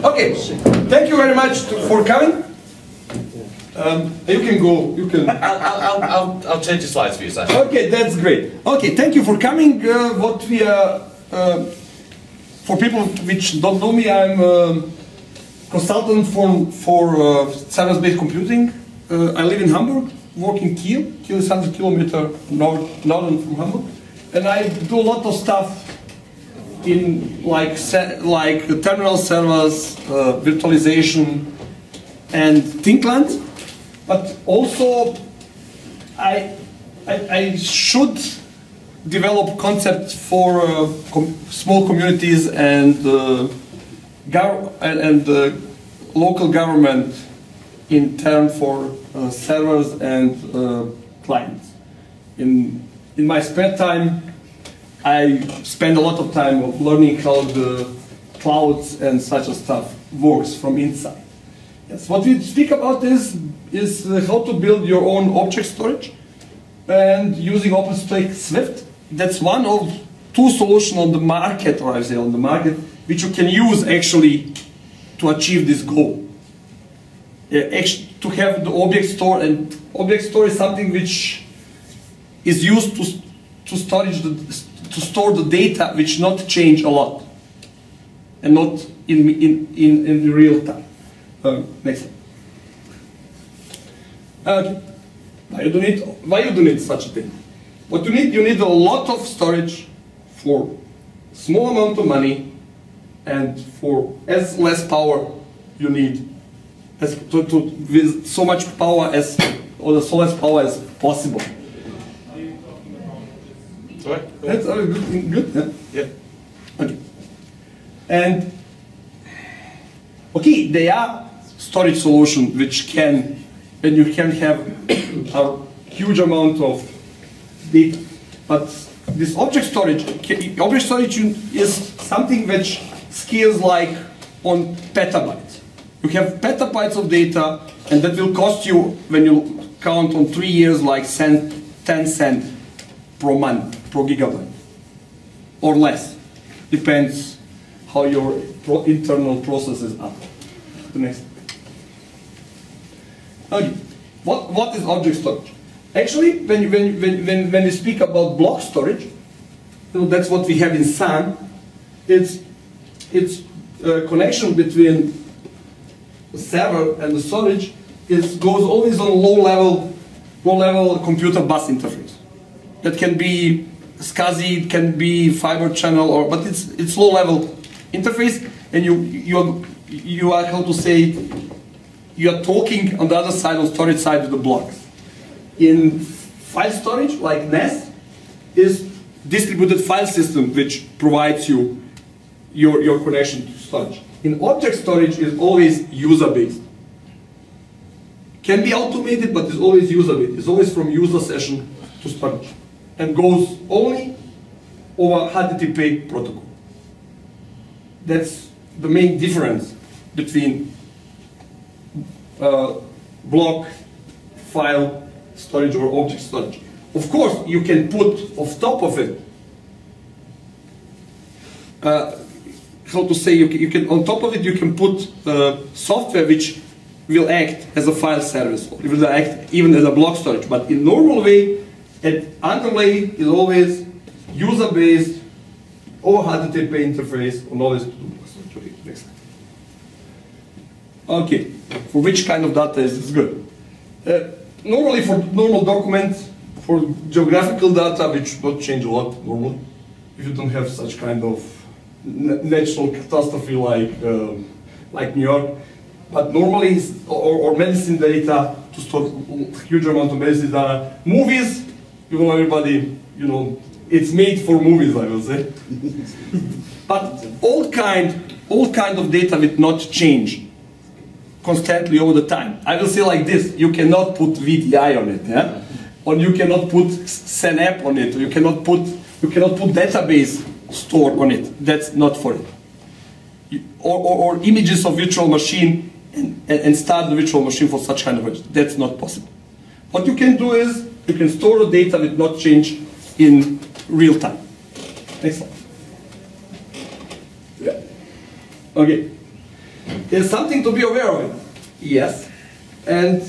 Okay, thank you very much for coming. You can go. You can. I'll change the slides for you, Sasha. Okay, that's great. Okay, thank you for coming. What we for people which don't know me, I'm a consultant for server-based computing. I live in Hamburg, work in Kiel. Kiel is 100 kilometers northern from Hamburg, and I do a lot of stuff in like terminal servers, virtualization, and Thinkland. But also, I should develop concepts for small communities and local government in turn for servers and clients. In my spare time, I spend a lot of time of learning how the clouds and such a stuff works from inside. Yes, what we speak about is how to build your own object storage and using OpenStack Swift. That's one of two solutions on the market, or I say on the market, which you can use actually to achieve this goal. To have the object store, and object store is something which is used to store the data which not change a lot and not in real time. Next slide. Why you do need such a thing? What you need a lot of storage for small amount of money and for as less power you need, with so much power as, or so less power as possible. Sorry? That's good. Yeah. Okay. And okay, they are storage solution which can, and you can have a huge amount of data. But this object storage is something which scales like on petabytes. You have petabytes of data, and that will cost you, when you count on 3 years, like 10 cents per month, per gigabyte, or less. Depends how your internal processes are. The next. Okay. What is object storage? Actually, when we speak about block storage, that's what we have in SAN. It's a connection between the server and the storage. It goes always on low level computer bus interface. That can be SCSI, it can be fiber channel, but it's low level interface, and you are, how to say, you are talking on the other side, on storage side, with the blocks. In file storage, like NAS, is distributed file system which provides you your connection to storage. In object storage is always user-based. Can be automated, but it's always user-based. It's always from user session to storage, and goes only over HTTP protocol. That's the main difference between block, file storage, or object storage. Of course, you can put off top of it, how to say, you can on top of it you can put software which will act as a file service, or it will act even as a block storage. But in normal way, an underlay is always user-based or HTTP interface, or always to do block storage. Next slide. Okay, for which kind of data is this good? Normally for normal documents, for geographical data, which don't change a lot normally, if you don't have such kind of natural catastrophe like New York. But normally, or medicine data, to store huge amount of medicine data. Movies, everybody, it's made for movies, I will say. But all kind of data will not change constantly over the time. I will say like this: you cannot put VDI on it, yeah, or you cannot put SNAP on it, or you cannot put database store on it. That's not for it. Or images of virtual machine and start the virtual machine for such kind of image. That's not possible. What you can do is you can store the data with not change in real time. Next slide. Yeah. Okay. There's something to be aware of it. Yes. And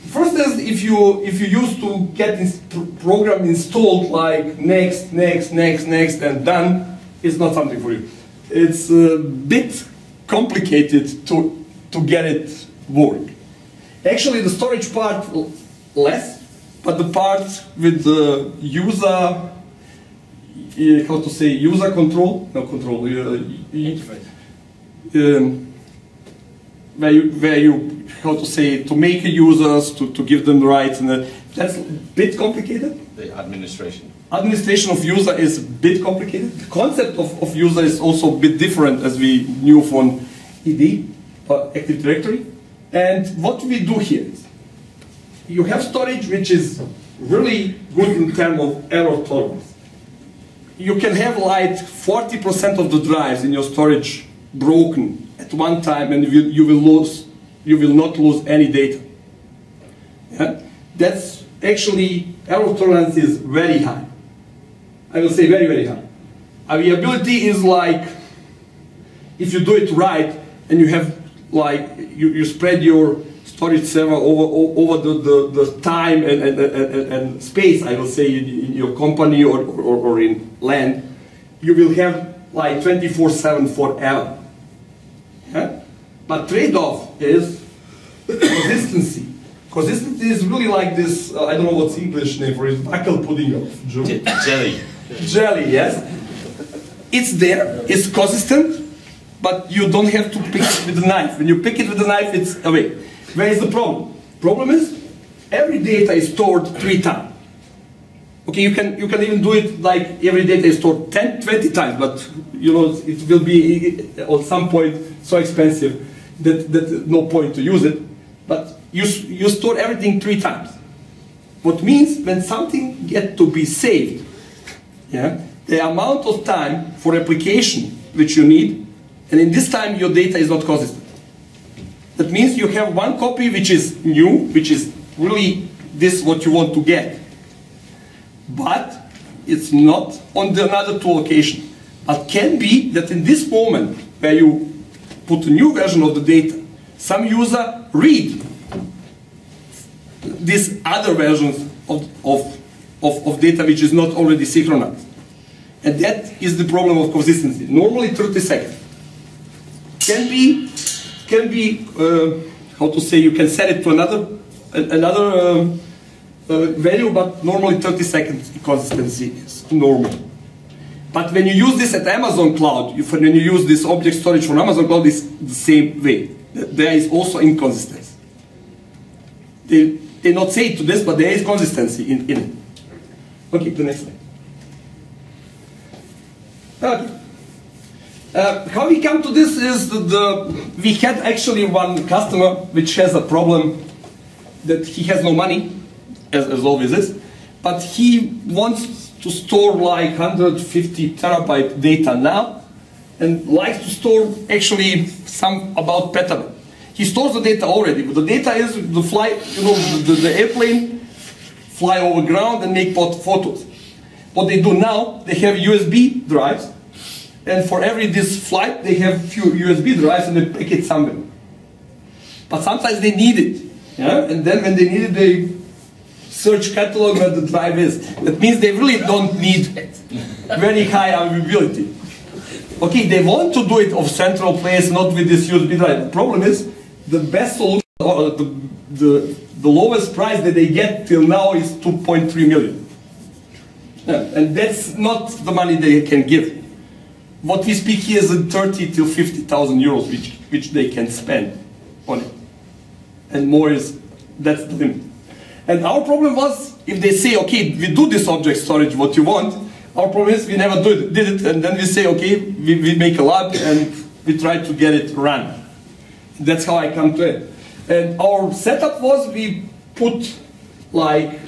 first is if you used to get this program installed like next, and done, it's not something for you. It's a bit complicated to get it work. Actually, the storage part less, but the part with the user, how to say, user control, no control, interface. Where you, how to say, to make users, to give them rights, and that's a bit complicated. The administration. Administration of user is a bit complicated. The concept of user is also a bit different, as we knew from ED, Active Directory. And what we do here is, you have storage which is really good in terms of error tolerance. You can have like 40% of the drives in your storage broken at one time, and you will not lose any data. Yeah? That's actually, error tolerance is very high. I will say very, very high. Availability is like, if you do it right, and you have like, you spread your storage server over the time and space, I will say, in your company or in land, you will have like 24/7 forever. Yeah? But trade-off is consistency. Consistency is really like this, I don't know what's English name for it, buckle pudding of Jelly. Jelly, yes. It's there, it's consistent, but you don't have to pick it with a knife. When you pick it with a knife, it's away. Where is the problem? Problem is, every data is stored 3 times. Okay, you can even do it like every data is stored 10, 20 times, but you know, it will be at some point so expensive that no point to use it. But you store everything 3 times. What means when something gets to be saved, yeah, the amount of time for replication which you need, and in this time your data is not consistent. That means you have one copy which is new, which is really this what you want to get. But it's not on the another 2 locations. But can be that in this moment where you put a new version of the data, some user read these other versions of data which is not already synchronized. And that is the problem of consistency. Normally 30 seconds. Can be how to say, you can set it to another value, but normally 30 seconds consistency is normal. But when you use this at Amazon Cloud, when you use this object storage from Amazon Cloud, it's the same way. There is also inconsistency. They not say to this, but there is consistency in it. Okay, the next slide. Okay. How we come to this is we had actually one customer which has a problem that he has no money, as always is, but he wants to store like 150 terabyte data now, and likes to store actually some about petabyte. He stores the data already, but the data is the flight, you know, the airplane fly over ground and make photos. What they do now, they have USB drives, and for every this flight, they have few USB drives and they pick it somewhere. But sometimes they need it, yeah? And then when they need it, they search catalog where the drive is. That means they really don't need very high availability. Okay, they want to do it of central place, not with this USB drive. The problem is, the best solution, or the lowest price that they get till now is 2.3 million. Yeah, and that's not the money they can give. What we speak here is 30 to 50,000 euros, which they can spend on it. And more is, that's the limit. And our problem was, if they say, okay, we do this object storage, what you want, our problem is we never did it, and then we say, okay, we make a lab and we try to get it run. That's how I come to it. And our setup was, we put like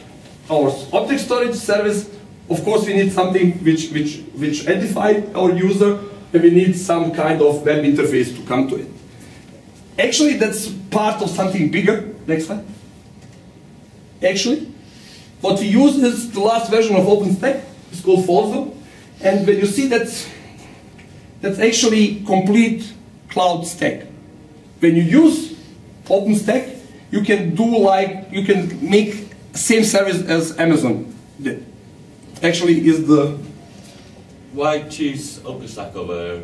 our object storage service. Of course, we need something which identifies our user, and we need some kind of web interface to come to it. Actually, that's part of something bigger. Next slide. Actually, what we use is the last version of OpenStack. It's called Folzo. And when you see that's actually complete cloud stack, when you use OpenStack, you can do you can make same service as Amazon did. Actually, is the Why choose OpenStack over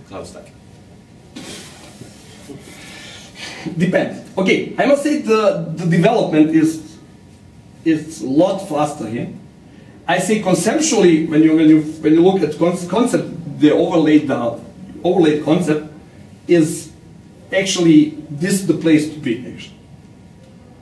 CloudStack? depends. Okay, I must say the development is a lot faster here. I say conceptually, when you look at concept, the overlaid concept is actually this the place to be actually.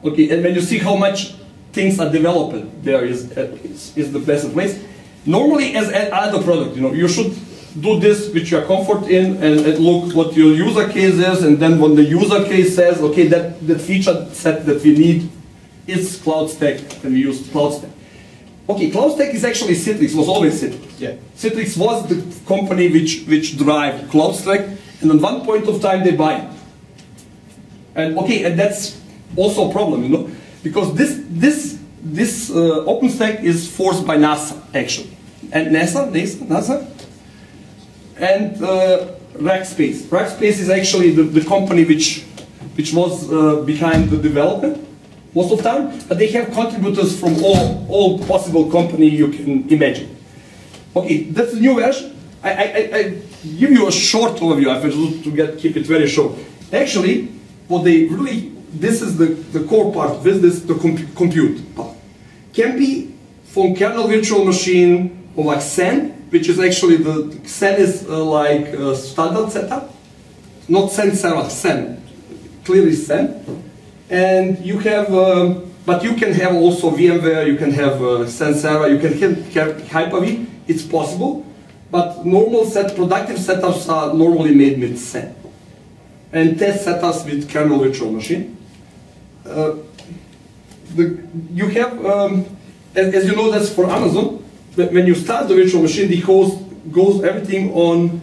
Okay, and when you see how much things are developed, there is the best place. Normally, as other product, you should do this which you are comfort in, and look what your user case is, and then when the user case says, okay, that feature set that we need is CloudStack, and we use CloudStack. Okay, CloudStack is actually Citrix, was always Citrix. Yeah. Citrix was the company which drive CloudStack, and at one point of time they buy it. And okay, and that's also a problem, because this OpenStack is forced by NASA actually, and NASA, and Rackspace. Rackspace is actually the company which was behind the development most of the time, but they have contributors from all possible company you can imagine. Okay, that's the new version. I give you a short overview. I have to keep it very short. Actually, what they really, this is the core part. This is the compute part. Can be from kernel virtual machine or like Xen, which is actually the Xen is like a standard setup, not Xen server, Xen, clearly Xen. And you have, but you can have also VMware, you can have Xen server, you can have Hyper-V, it's possible, but productive setups are normally made with Xen. And test setups with kernel virtual machine. You have, as you know, that's for Amazon. When you start the virtual machine, the host goes everything on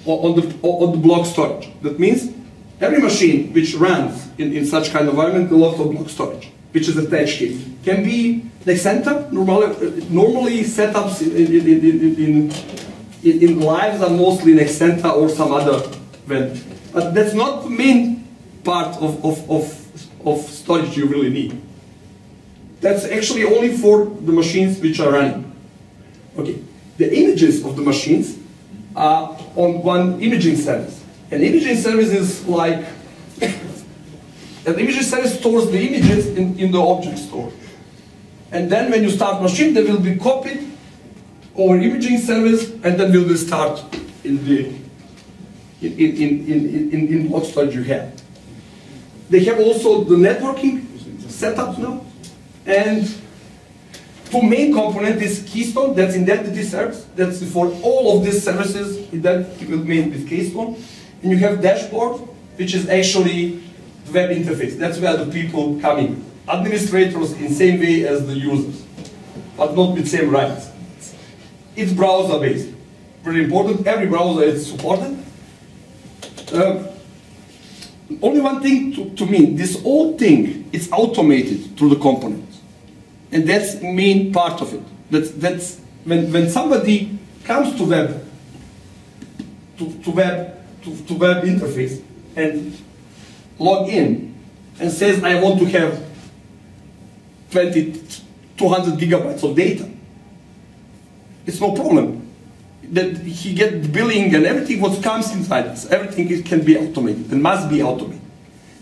the block storage. That means every machine which runs in such kind of environment will also block storage, which is attached here. Can be like center. Normally setups in lives are mostly in Exenta or some other vendor. But that's not the main part of storage you really need. That's actually only for the machines which are running. Okay, the images of the machines are on one imaging service. An imaging service is like, an imaging service stores the images in the object store. And then when you start machine, they will be copied over imaging service, and then will start in the in block storage you have. They have also the networking setup now, and two main components is Keystone, that's identity service, that's for all of these services, identity will be made with Keystone. And you have dashboard, which is actually the web interface. That's where the people come in. Administrators in same way as the users, but not with same rights. It's browser based. Very important, every browser is supported. Only one thing to me, this whole thing is automated through the components. And that's the main part of it. That's when somebody comes to web interface and log in and says, I want to have 200 gigabytes of data. It's no problem. That he gets billing and everything what comes inside us. Everything can be automated and must be automated.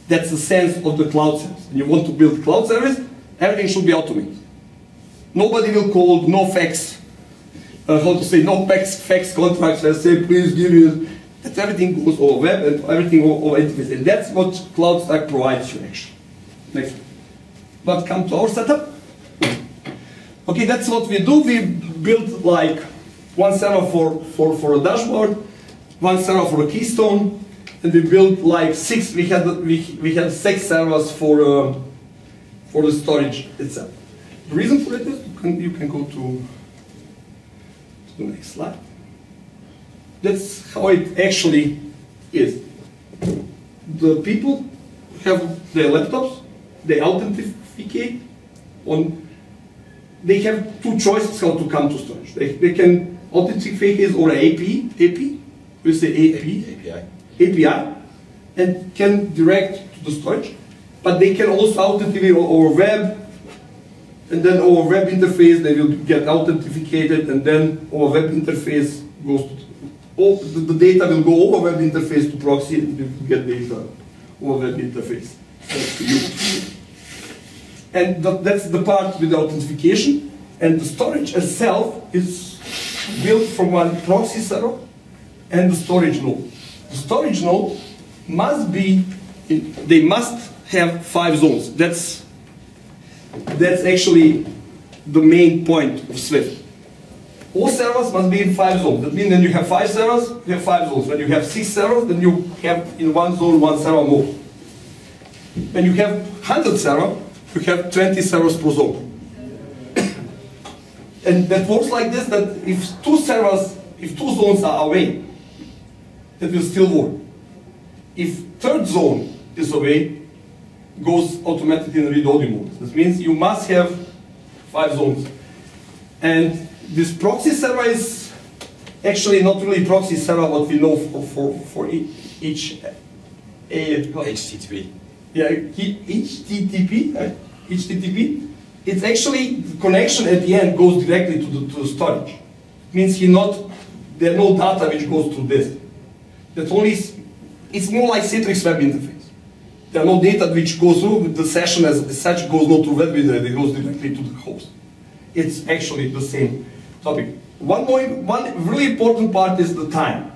That's the sense of the cloud service. When you want to build cloud service, everything should be automated. Nobody will call, no fax, no fax contracts that say, please give me. That everything goes over web and everything over interface. And that's what CloudStack provides you actually. Next. But come to our setup. Okay, that's what we do. We build like one server for a dashboard, one server for a Keystone, and we built like six. We had 6 servers for the storage itself. The reason for it is you can go to the next slide. That's how it actually is. The people have their laptops, they authenticate they have 2 choices how to come to storage. They can authenticate or AP, we say API, and can direct to the storage, but they can also authenticate over web, and then over web interface they will get authenticated, and then over web interface goes to the data will go over web interface to proxy, and you get data over web interface. That's to you. And that's the part with the authentication, and the storage itself is built from one proxy server and the storage node. The storage node must be, they must have 5 zones. That's actually the main point of Swift. All servers must be in 5 zones. That means when you have 5 servers, you have 5 zones. When you have 6 servers, then you have in one zone 1 server more. When you have 100 servers, you have 20 servers per zone. And that works like this, that if 2 zones are away, that will still work. If third zone is away, goes automatically in read-only mode. This means you must have 5 zones. And this proxy server is actually not really proxy server what we know for each HTTP. Yeah, HTTP. It's actually the connection at the end goes directly to the storage. It means there are no data which goes through this. It's more like Citrix web interface. There are no data which goes through the session as such goes not through web interface, it goes directly to the host. It's actually the same topic. One really important part is the time.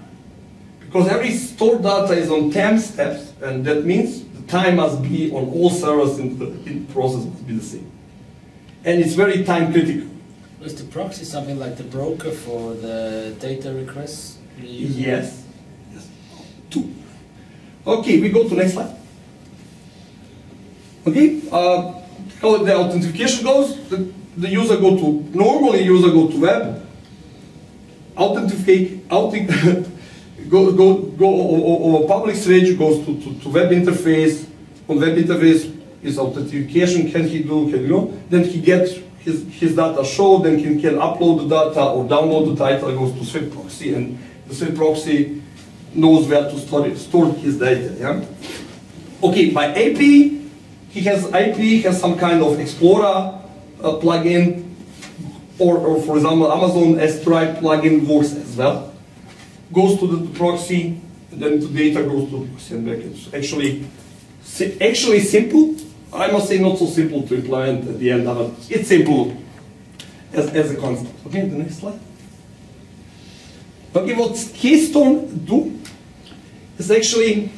Because every stored data is on 10 steps, and that means the time must be on all servers in the process must be the same. And it's very time critical. Is the proxy something like the broker for the data requests? Yes. 2. Okay, we go to next slide. Okay, how the authentication goes, the user normally user go to web, authenticate, go over public switch, goes to web interface. On web interface is authentication, can he do, then he gets his data showed, then he can upload the data or download the data, goes to Swift proxy, and the Swift proxy knows where to store his data. Yeah? Okay, by AP, he has some kind of Explorer plugin, or for example, Amazon S3 plugin works as well. Goes to the proxy, and then the data goes to the proxy and back. It's actually simple. I must say not so simple to implement at the end, but it's simple as a concept. Okay, the next slide. Okay, what Keystone do is actually,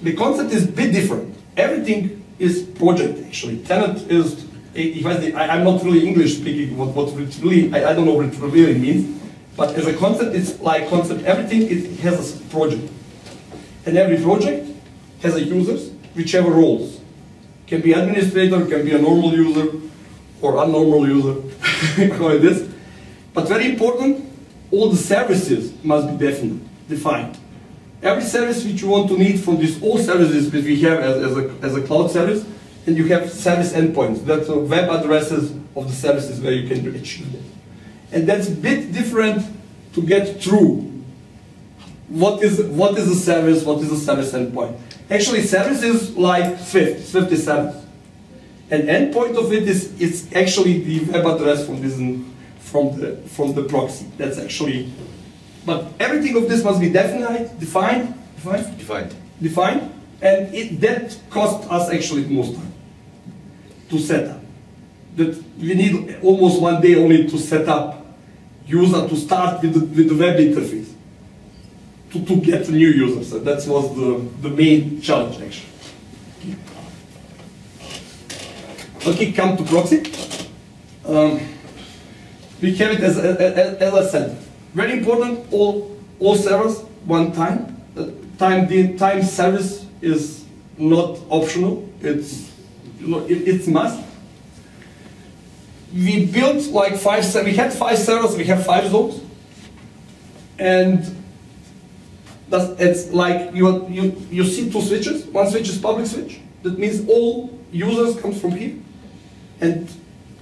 the concept is a bit different. Everything is project actually. Tenant is, I'm not really English speaking, what it really, I don't know what it really means, but as a concept, it's like concept, everything it has a project. And every project has a users, whichever roles. Can be administrator, can be a normal user, or unnormal user, call it this. But very important, all the services must be defined. Every service which you want to need from these all services which we have as a cloud service, and you have service endpoints. That's web addresses of the services where you can achieve them. And that's a bit different to get through. What is a service? What is a service endpoint? Actually, service is like Swift. Swift is service. And endpoint of it is it's actually the web address from the proxy. That's actually. But everything of this must be defined, and that costs us actually the most time to set up. That we need almost 1 day only to set up user to start with the web interface to get new users. So that was the main challenge actually. Okay, come to proxy. We have it as I said. Very important, all servers, one time. Time service is not optional, it's must. We built like we had 5 servers, we have 5 zones. And it's like you see 2 switches, one switch is public switch. That means all users come from here. And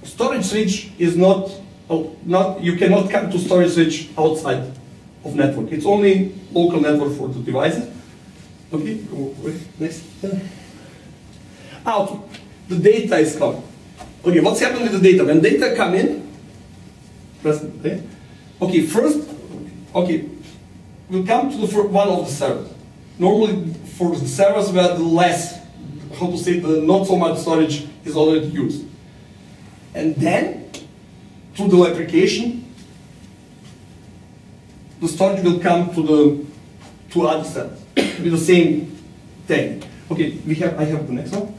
storage switch is not, you cannot come to storage switch outside of network. It's only local network for the devices. Okay, next. Okay. The data is coming. Okay, what's happening with the data? When data come in, okay, first, okay, we'll come to the one of the servers. Normally, for the servers where the less, how to say, the not so much storage is already used. And then, through the replication, the storage will come to the two other servers with the same thing. Okay, I have the next one.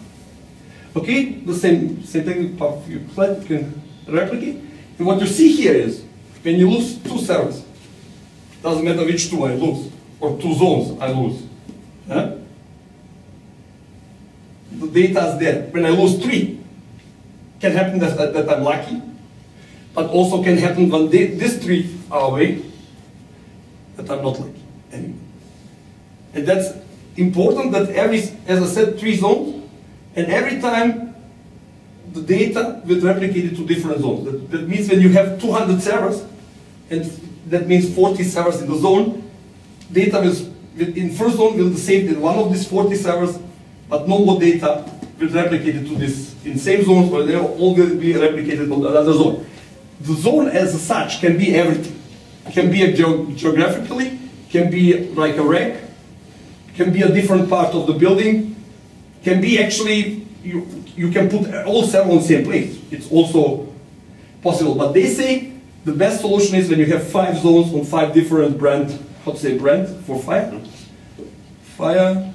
Okay, the same thing. You can replicate. And what you see here is when you lose two servers, doesn't matter which two I lose or two zones I lose. Huh? The data is there. When I lose three, can happen that I'm lucky, but also can happen when these three are away, that I'm not lucky anymore. And that's important that as I said, three zones, and every time the data will replicate it to different zones. That means when you have 200 servers, and that means 40 servers in the zone, data in first zone will be saved in one of these 40 servers, but no more data will replicate it to this in same zones, or they all will be replicated on another zone. The zone as such can be everything. It can be geographically, can be like a rack, can be a different part of the building, can be actually, you can put all servers on the same place. It's also possible. But they say the best solution is when you have 5 zones on 5 different brand for fire. Fire.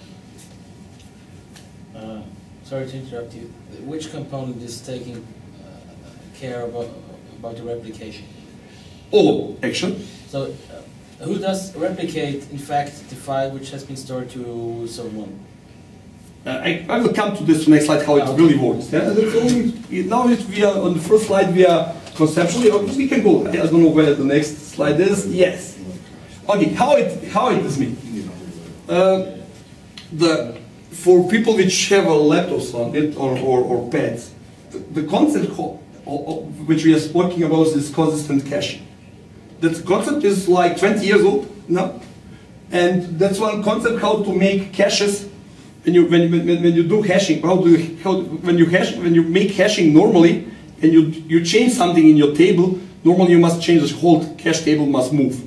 Sorry to interrupt you. Which component is taking care about the replication? All, actually. So who does replicate, in fact, the file which has been stored to zone 1? I will come to this next slide, how it really works. Yeah? Now we are on the first slide, we are conceptually, we can go, I don't know where the next slide is. Yes. Okay, how it is made. For people which have a laptops on it or pads, the concept which we are speaking about is consistent caching. That concept is like 20 years old now, and that's one concept how to make caches. When you do hashing, when you make hashing normally, and you change something in your table, normally you must change the whole cache table must move.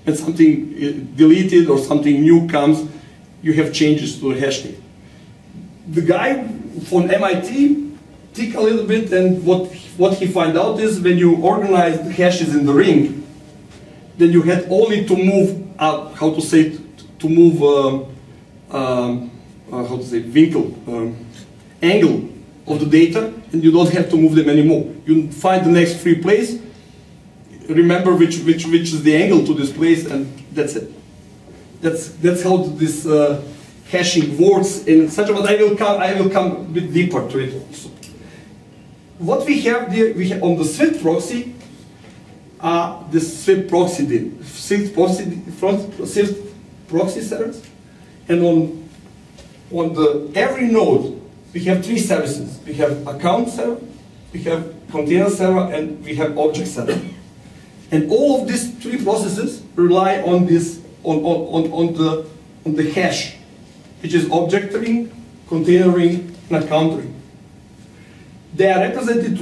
When something deleted or something new comes, you have changes to the hash table. The guy from MIT took a little bit, and what he found out is when you organize the hashes in the ring, then you had only to move angle of the data, and you don't have to move them anymore. You find the next free place, remember which is the angle to this place, and that's it. That's how this hashing works in such a way. I will come a bit deeper to it also. What we have there, on the Swift proxy, the Swift proxy did. Swift proxy servers, and on every node we have 3 services. We have account server, we have container server, and we have object server. And all of these 3 processes rely on this on the hash, which is object ring, container ring, and account ring. They are represented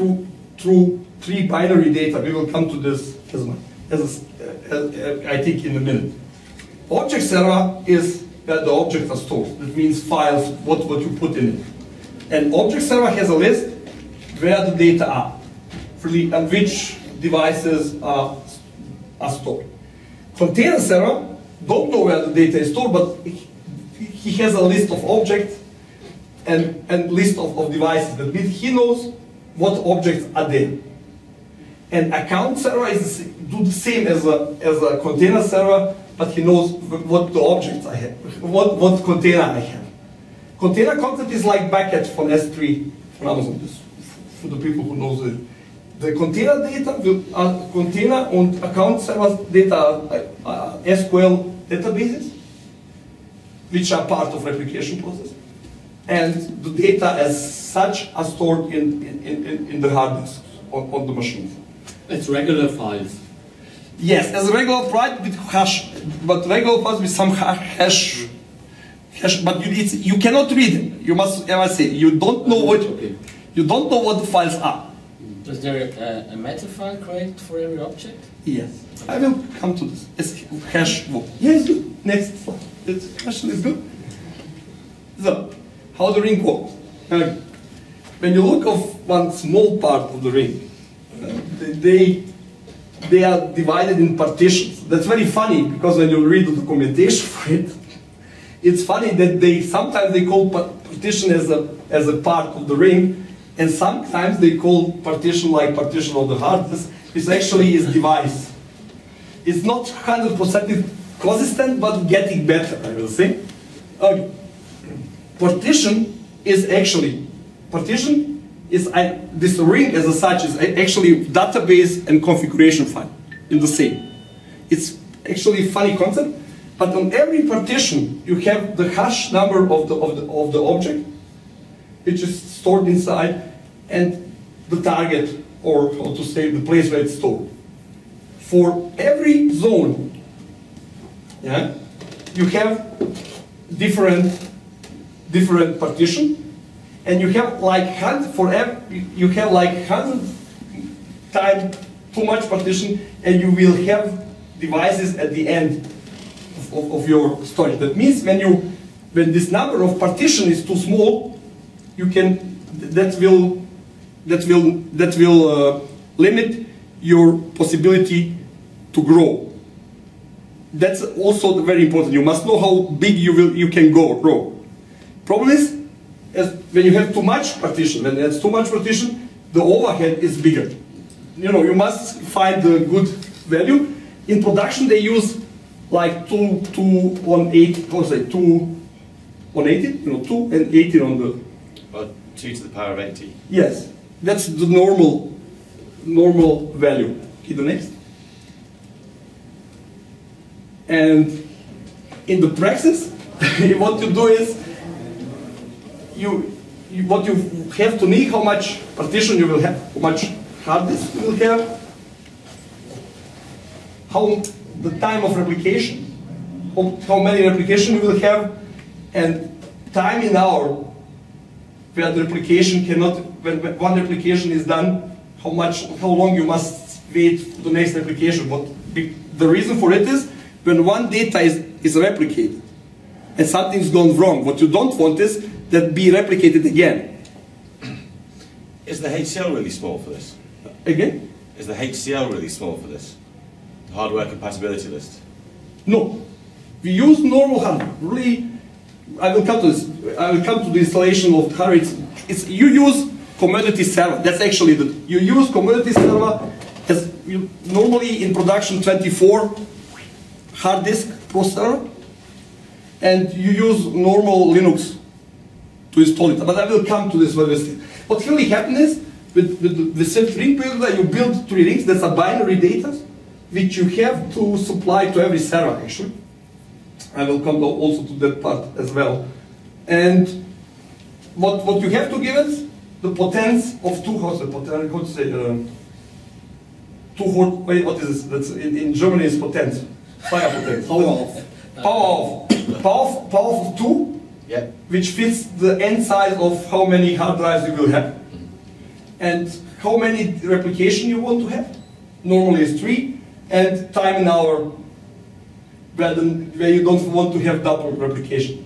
through 3 binary data. We will come to this I think in a minute. Object server is where the objects are stored. That means files, what you put in it. And object server has a list where the data are, and which devices are stored. Container server don't know where the data is stored, but he has a list of objects and list of devices. That means he knows what objects are there. And account server do the same as a container server, but he knows what the objects I have, what container I have. Container concept is like bucket from S3 from Amazon. This, for the people who knows it. The container data, container and account server data are SQL databases, which are part of replication process. And the data as such are stored in the hard disk on the machine. It's regular files. Yes, as a regular file with hash, but regular files with some hash hash, but you cannot read them. You must, I must say, you don't know what the files are. Is there a meta file created for every object? Yes, I will come to this. It's hash. Yes, good. Next slide. This question is good. So, how the ring works? When you look at one small part of the ring, they are divided in partitions. That's very funny because when you read the documentation for it, it's funny that sometimes they call partition as a part of the ring, and sometimes they call partition like partition of the hard disk. This actually is device. It's not 100% consistent, but getting better, I will say. Okay. Partition is this ring as such is actually database and configuration file in the same. It's actually a funny concept, but on every partition you have the hash number of the object, which is stored inside, and the target, or how to say, the place where it's stored. For every zone, yeah, you have different partition, and you have like 100 times too much partition, and you will have devices at the end of your storage. That means when this number of partition is too small, that will limit your possibility to grow. That's also very important. You must know how big you can grow. Problem is, when you have too much partition, the overhead is bigger. You must find the good value. In production, they use like 2 and 18 on the. Well, 2 to the power of 80. Yes, that's the normal value. Okay, the next. And in the practice, what you do is what you have to need, how much partition you will have, how much hard disk you will have, the time of replication, how many replication you will have, and time in hour where the replication cannot, when one replication is done, how long you must wait for the next replication. The reason for it is when one data is replicated and something's gone wrong, what you don't want is that be replicated again. Is the HCL really small for this? Again? Is the HCL really small for this? The hardware compatibility list? No. We use normal hardware. Really, I will come to this. I will come to the installation of hardware. You use commodity server. That's actually you use commodity server as normally in production 24 hard disk processor, and you use normal Linux to install it. But I will come to this. What really happens is with the self-ring builder, you build 3 rings. That's a binary data which you have to supply to every server. Actually, I will come also to that part as well. And what you have to give it, the potence of what is this? That's in Germany is potence. Fire potence. Power of 2, yeah, which fits the end size of how many hard drives you will have, and how many replication you want to have. Normally it's 3, and time in hour, where you don't want to have double replication.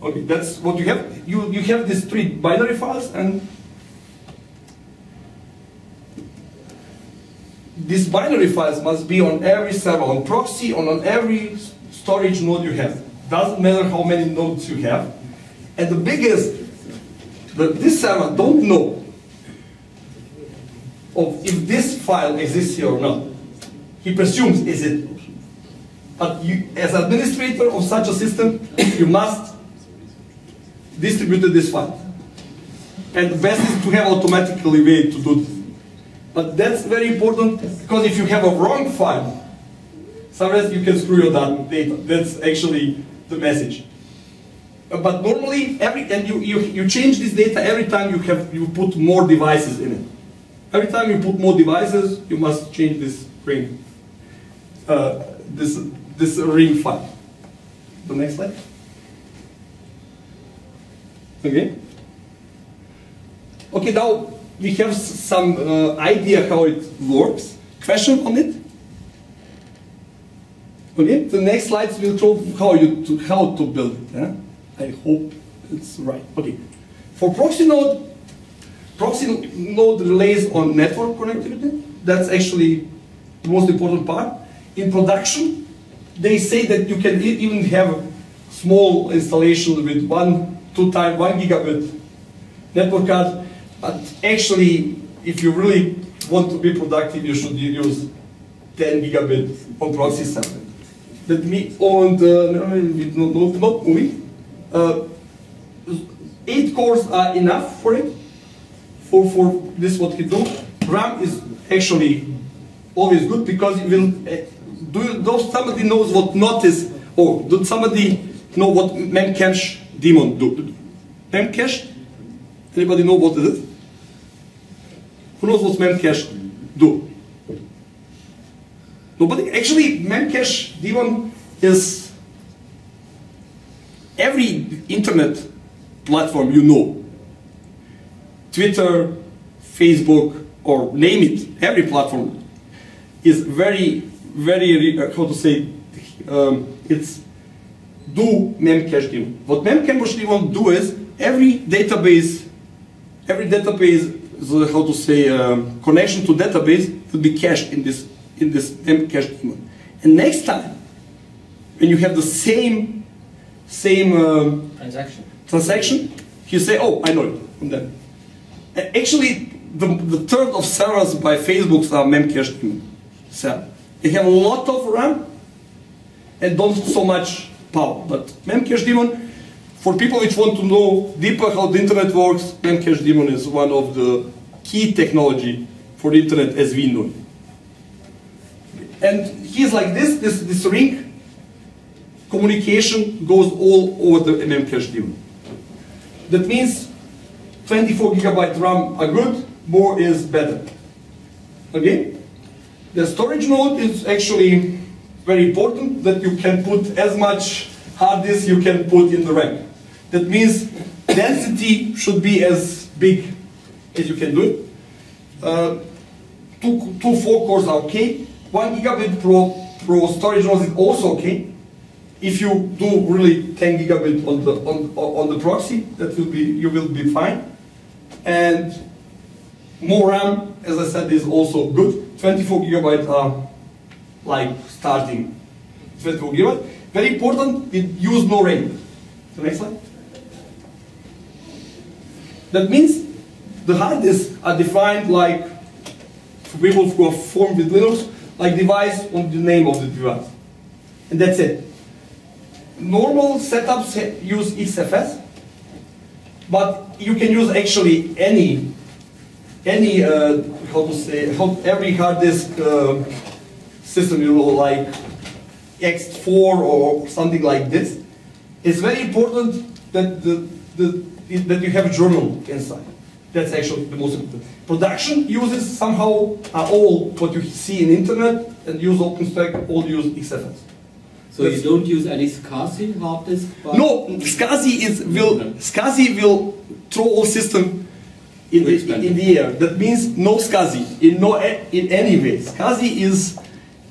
Okay, that's what you have. You have these 3 binary files, and these binary files must be on every server, on proxy, on every storage node you have. Doesn't matter how many nodes you have. And the biggest, this server don't know of if this file exists here or not. He presumes is it. But you, as administrator of such a system, you must distribute this file. And the best is to have automatically way to do this. But that's very important, because if you have a wrong file, sometimes you can screw your data. That's actually the message. But normally, you change this data every time you put more devices in it. Every time you put more devices, you must change this ring, this ring file. The next slide. Okay. Okay, now we have some idea how it works. Question on it? Okay, the next slides will show how to build it. Yeah? I hope it's right. Okay. For proxy node relies on network connectivity. That's actually the most important part. In production, they say that you can even have a small installation with 1 gigabit network card. But actually, if you really want to be productive, you should use 10 gigabit on proxy side. That means on not moving. 8 cores are enough for it. For this, what we do. RAM is actually always good because it will. Somebody knows what NOT is, or does somebody know what memcache daemon do? Memcache? Anybody know what it is? Who knows what memcache do? Nobody? Actually, memcache daemon is every internet platform you know. Twitter, Facebook, or name it, every platform is very, how to say, it's do memcache daemon. What memcache daemon do is every database, how to say, connection to database will be cached in this memcache daemon. And next time, when you have the same transaction, you say, oh, I know it from them. Actually, the third of servers by Facebook are memcache daemon server. They have a lot of RAM and don't so much power. But memcache daemon, for people which want to know deeper how the internet works, memcache daemon is one of the key technology for the internet as we know it. And he's like this ring, communication goes all over the memcache daemon. That means 24 gigabyte RAM are good, more is better. Okay? The storage node is actually very important that you can put as much hard disk you can put in the RAM. That means density should be as big as you can do it. Two 4 cores are okay. 1 gigabit pro storage node is also okay. If you do really 10 gigabit on the proxy, you will be fine. And more RAM, as I said, is also good. 24 gigabyte are like starting 24 gigabyte. Very important, it use no RAID. The next slide. That means the hard disks are defined like, for people who are formed with Linux, like device on the name of the device. And that's it. Normal setups use XFS, but you can use actually any every hard disk system, you know, like X4 or something like this. It's very important that that you have a journal inside. That's actually the most important. Production uses somehow all what you see in internet and use OpenStack, all use XFS. So you don't use any SCSI hard disk? No, SCSI will throw all system in the air. That means no SCSI in any way. SCSI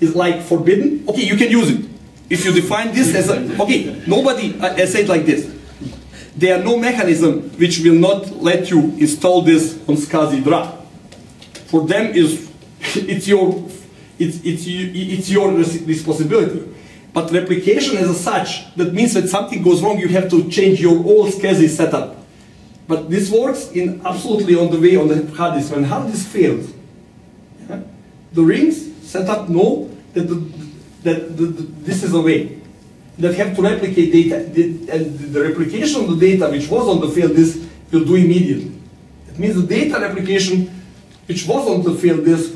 is like forbidden. Okay, you can use it if you define this as a okay. Nobody I say it like this. There are no mechanism which will not let you install this on SCSI drive. For them, it's your responsibility. But replication as such, that means that something goes wrong, you have to change your whole SCSI setup. But this works absolutely on the way on the hard disk. When hard disk fails, yeah, the rings setup know that this is a way that have to replicate data, and the replication of the data which was on the failed disk will do immediately. It means the data replication which was on the failed disk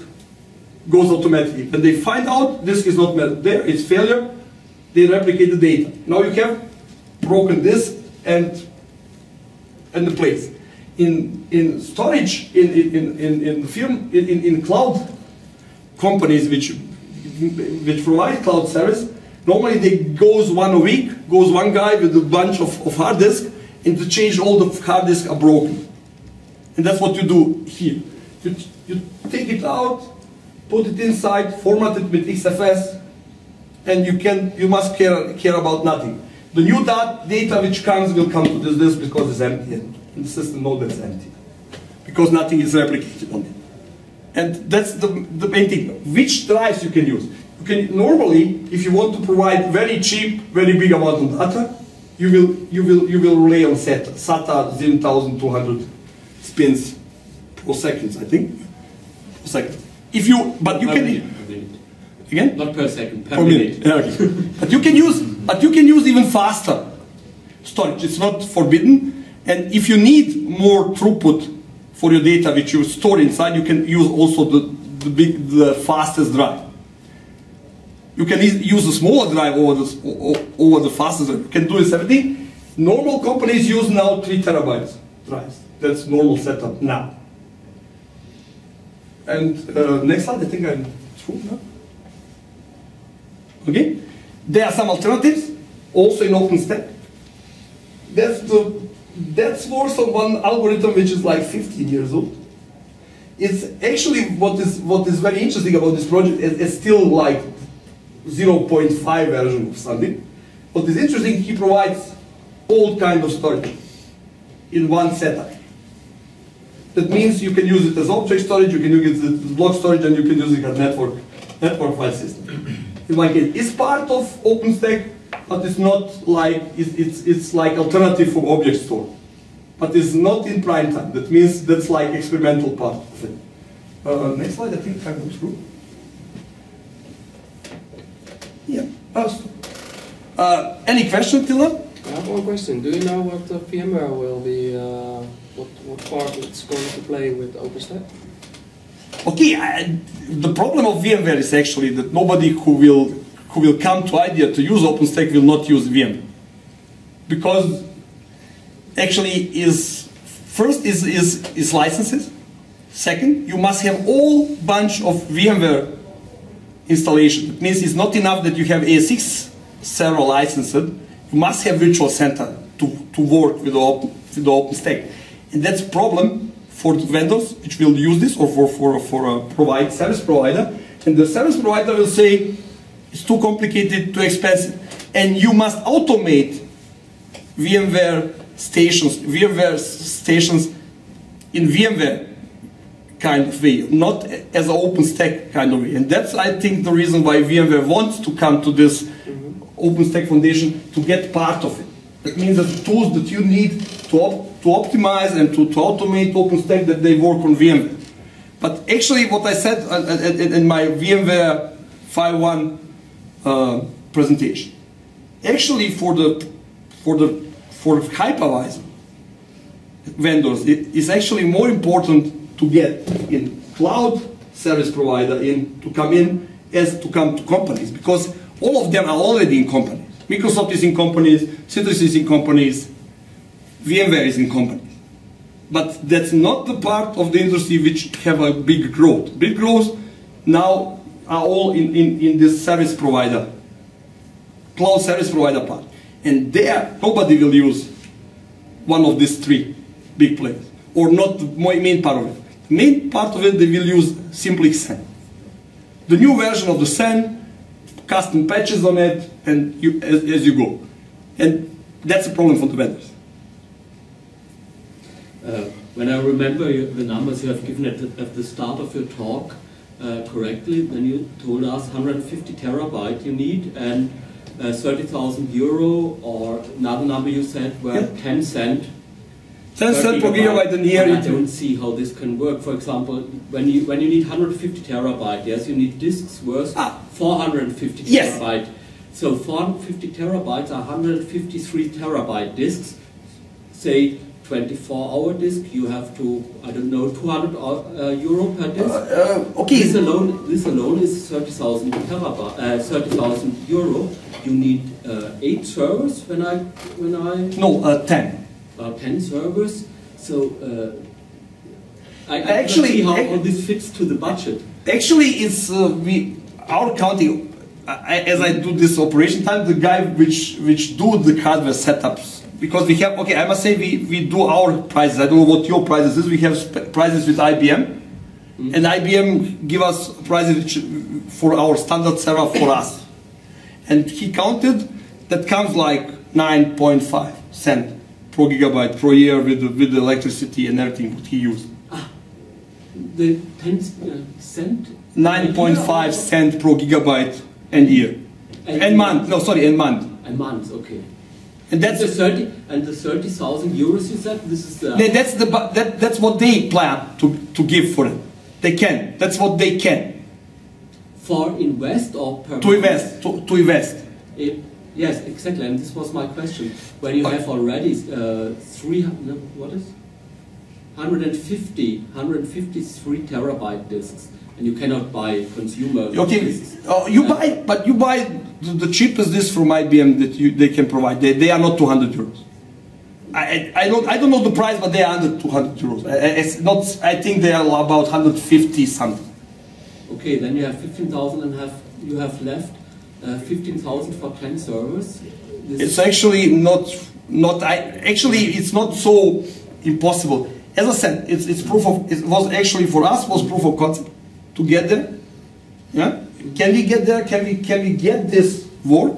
goes automatically. When they find out disk is not there, it's failure, they replicate the data. Now you have broken disk and the place. In storage, in cloud companies which provide cloud service, normally they goes one a week, goes one guy with a bunch of hard disk and to change all the hard disks are broken. And that's what you do here. You take it out, put it inside, format it with XFS, and you must care about nothing. The new data which comes will come to this disk because it's empty, and the system knows that it's empty, because nothing is replicated on it. And that's the main thing. Which drives you can use? You can normally, if you want to provide very cheap, very big amount of data, you will rely on SATA 0,200 spins per second, I think. Per second. If you, but you can. Minute. Again? Not per second, per minute. Yeah, okay. But you can use even faster storage. It's not forbidden. And if you need more throughput for your data which you store inside, you can use also the fastest drive. You can use a smaller drive over the fastest drive. You can do this everything. Normal companies use now 3 terabytes drives. That's normal setup now. And next slide, I think I'm through now. Okay? There are some alternatives, also in OpenStack. That's worse on one algorithm which is like 15 years old. It's actually what is very interesting about this project is still like 0.5 version of something. What is interesting, he provides all kind of storage in one setup. That means you can use it as object storage, you can use it as block storage, and you can use it as network file system. In my case, it's part of OpenStack, but it's not like it's like alternative for object store. But it's not in prime time. That means that's like experimental part of it. Next slide, I think I go through. Yeah. Any question, Tilla? I have one question. Do you know what VMware will be, what part it's going to play with OpenStack? Okay, the problem of VMware is actually that nobody who will come to idea to use OpenStack will not use VMware, because actually first is licenses. Second, you must have all bunch of VMware installation. It means it's not enough that you have ASX server licensed. You must have virtual center to work with the OpenStack, and that's a problem for the vendors which will use this, or for a service provider. And the service provider will say it's too complicated, too expensive, and you must automate VMware stations in VMware kind of way, not as an OpenStack kind of way. And that's, I think, the reason why VMware wants to come to this OpenStack Foundation to get part of it. It means that the tools that you need to optimize and to automate OpenStack, that they work on VMware. But actually, what I said in my VMware 5.1 presentation, actually for hypervisor vendors, it is actually more important to get in cloud service provider to come to companies, because all of them are already in companies. Microsoft is in companies, Citrix is in companies, VMware is in companies. But that's not the part of the industry which have a big growth. Big growth now are all in this service provider, cloud service provider part. And there, nobody will use one of these 3 big players, or not the main part of it. The main part of it, they will use simply SAN. The new version of the SAN, custom patches on it, and as you go. And that's a problem for the vendors. When I remember the numbers you have given at the start of your talk correctly, when you told us 150 terabyte you need, and 30,000 euro, or another number you said were 10 cent. 10 cents per gigabyte, and here I don't see how this can work. For example, when you need 150 terabyte, yes, you need disks worth 450 terabyte. So 450 terabytes are 153 terabyte disks. Say 24-hour disk, you have to, I don't know, 200 euro per disk. Okay. This alone is 30,000 terabyte, 30,000 euro. You need 8 servers when I. No, 10. 10 servers. So I actually see how this fits to the budget. Actually, it's our counting. As I do this operation time, the guy which do the hardware setups because we have, okay, I must say we do our prices. I don't know what your prices is. We have prices with IBM, and IBM give us prices for our standard server for us. And he counted, that comes like 9.5 cent per gigabyte per year with the electricity and everything what he used. The 10 cent? 9.5 cent per gigabyte and year. And month, no, sorry, and month. A month, okay. And that's the 30,000 euros you said. This is the. That's what they plan to give for it. They can. That's what they can. For invest or per. To invest. To invest. Yes, exactly. And this was my question. When you have already 153 terabyte disks, and you cannot buy consumer. Okay, disks. you buy the cheapest disk from IBM that they can provide. They are not 200 euros. I don't know the price, but they are under 200 euros. It's not. I think they are about 150 something. Okay, then you have 15,000 and you have left 15,000 for 10 servers. It's actually not. Actually, it's not so impossible. As I said, it's proof of. It was actually for us was proof of concept to get there. Yeah, can we get there? Can we get this work?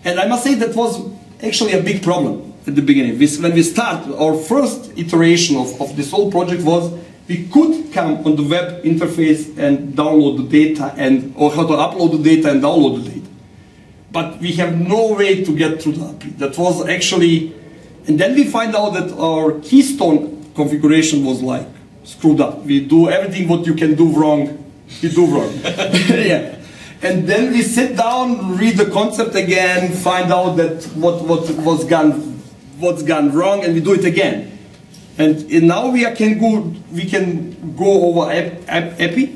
And I must say that was actually a big problem at the beginning. When we start, our first iteration of this whole project was we could come on the web interface and download the data or how to upload the data and download the data. But we have no way to get through the API. That was actually, and then we find out that our keystone configuration was like screwed up. We do everything what you can do wrong, we do wrong. Yeah. And then we sit down, read the concept again, find out that what's gone wrong, and we do it again. And now we can go over API,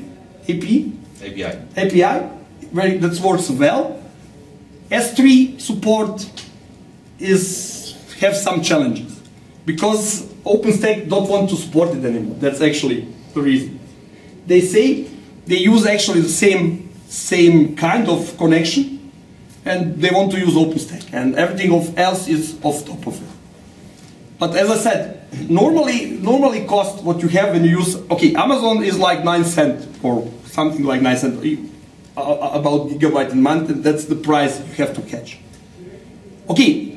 where that works well. S3 support have some challenges because OpenStack don't want to support it anymore. That's actually the reason. They say they use actually the same kind of connection, and they want to use OpenStack, and everything else is off top of it. But as I said, normally cost what you have when you use, okay, Amazon is like 9 cents or something like 9 cents about gigabyte a month, and that's the price you have to catch. Okay,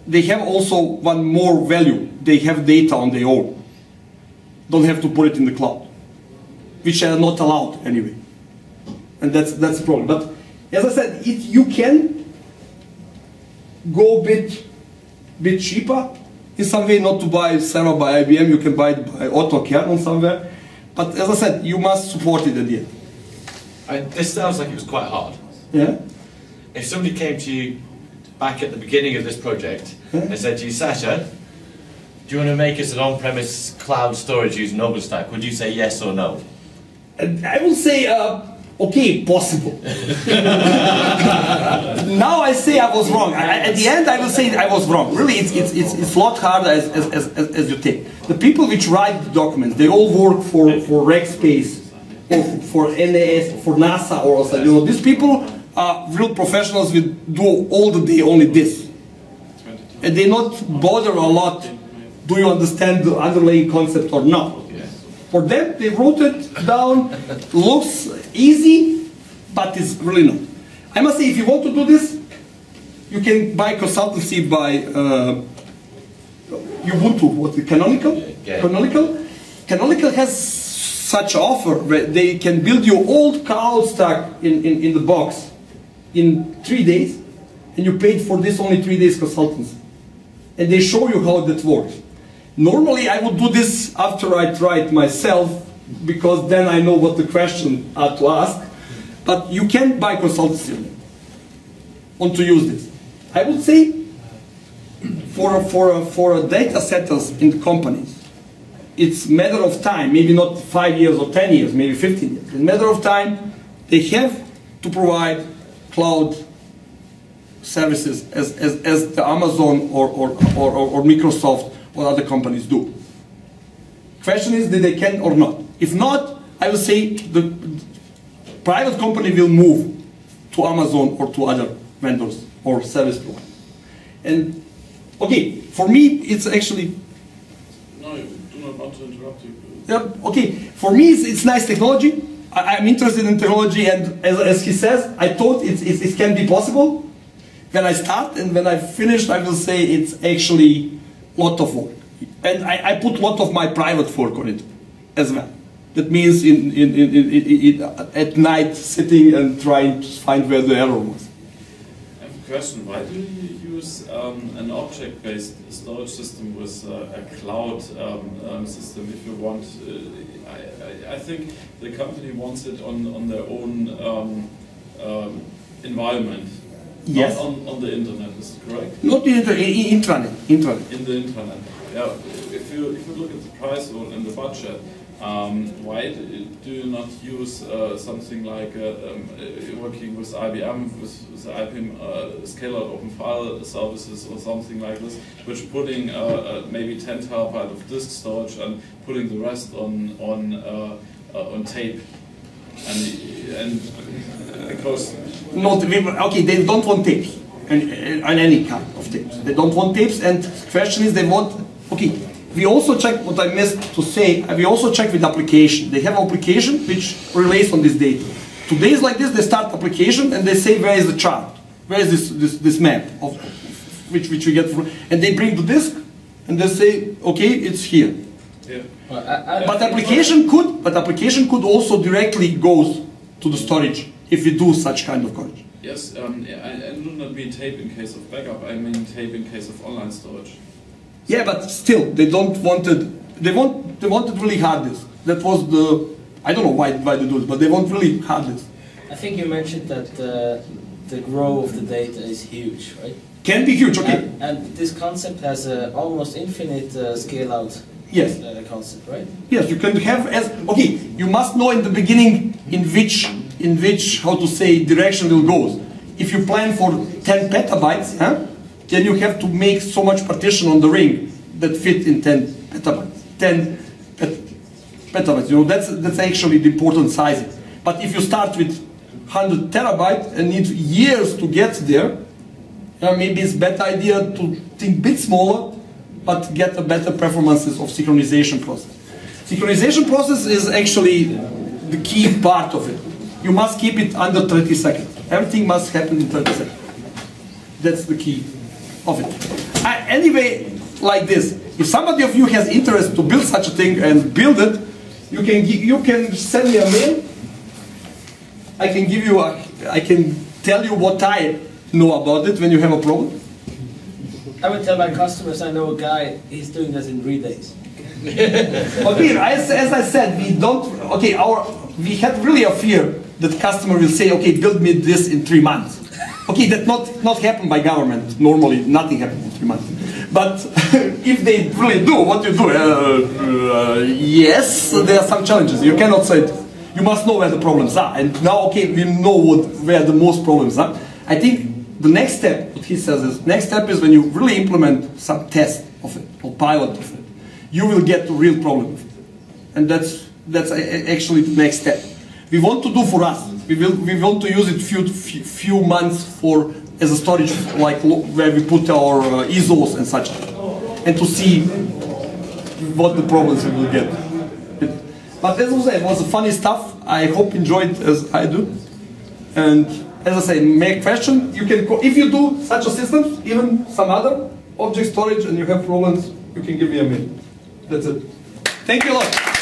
they have also one more value. They have data on their own. Don't have to put it in the cloud, which are not allowed anyway. And that's the problem. But as I said, you can go a bit cheaper in some way, not to buy server by IBM, you can buy it by AutoCAD somewhere. But as I said, you must support it at the end. This sounds like it was quite hard. Yeah. If somebody came to you back at the beginning of this project and said to you, Sasha, do you want to make us an on-premise cloud storage using OpenStack? Would you say yes or no? I will say, okay, possible. Now I say I was wrong. At the end, I will say I was wrong. Really, it's a lot harder as you think. The people which write the documents, they all work for Rackspace, or for NAS, for NASA, or also, these people are real professionals who do all the day only this. And they not bother a lot, do you understand the underlying concept or not? For them, they wrote it down, looks easy, but it's really not. I must say, if you want to do this, you can buy consultancy by Ubuntu, Canonical? Yeah. Canonical has such offer where they can build your old cloud stack in the box in 3 days, and you paid for this only 3 days consultancy. And they show you how that works. Normally I would do this after I try it myself, because then I know what the question are to ask. But you can buy consultancy on to use this. I would say for data setters in the companies, it's a matter of time, maybe not 5 years or 10 years, maybe 15 years. It's a matter of time they have to provide cloud services as the Amazon or Microsoft or other companies do. Question is, did they can or not? If not, I will say the private company will move to Amazon or to other vendors or service providers. And okay, for me, it's actually. No, you do not want to interrupt you. Okay, for me, it's nice technology. I'm interested in technology, and as he says, I thought it can be possible. When I start and when I finish, I will say it's actually a lot of work. And I put a lot of my private work on it as well. That means at night sitting and trying to find where the error was. I have a question. Why do you use an object-based storage system with a cloud system if you want? I think the company wants it on their own environment. Yes. Not on the internet, is it correct? Not in the intranet. In the intranet. Yeah. If you look at the price and the budget, why do you not use something like working with IBM with the IBM scale-out open file services or something like this, which putting maybe 10 terabyte of disk storage and putting the rest on tape, and because okay, they don't want tapes on any kind of tapes. They don't want tapes, and the question is they want. Okay, we also check what I missed to say. We also check with application. They have application which relates on this data. Today is like this. They start application and they say where is the chart, where is this map of which we get from, and they bring the disk and they say okay, it's here. Yeah. But application could also directly goes to the storage if we do such kind of coverage. Yes, I do not mean tape in case of backup. I mean tape in case of online storage. Yeah, but still, they don't wanted. They wanted really hard disk. That was the. I don't know why they do it, but they want really hard disk. I think you mentioned that the growth of the data is huge, right? Can be huge, okay. And this concept has almost infinite scale out. Yes. Concept, right? Yes, you can have as okay. You must know in the beginning in which how to say direction will go. If you plan for 10 petabytes, then you have to make so much partition on the ring that fit in 10 petabytes. 10 petabytes. You know that's actually the important sizing. But if you start with 100 terabytes and need years to get there, maybe it's a better idea to think a bit smaller, but get a better performances of synchronization process. Synchronization process is actually the key part of it. You must keep it under 30 seconds. Everything must happen in 30 seconds. That's the key of it. Anyway, like this, if somebody of you has interest to build such a thing and build it, you can send me a mail. I can tell you what I know about it when you have a problem. I would tell my customers I know a guy, he's doing this in 3 days. Okay, as I said, we had really a fear that customer will say, okay, build me this in 3 months. Okay, that not happen by government. Normally, nothing happens in 3 months. But if they really do, what you do? Yes, there are some challenges. You cannot say it. You must know where the problems are. And now, okay, we know where the most problems are. I think the next step, what he says is, next step is when you really implement some test of it, or pilot of it, you will get the real problem with it. And that's actually the next step. We want to do for us. We want to use it few months as a storage, like where we put our ISOs and such, and to see what the problems we will get. But as I said, it was funny stuff. I hope you enjoyed as I do. And as I say, make question. You can, if you do such a system, even some other object storage, and you have problems, you can give me a mail. That's it. Thank you a lot.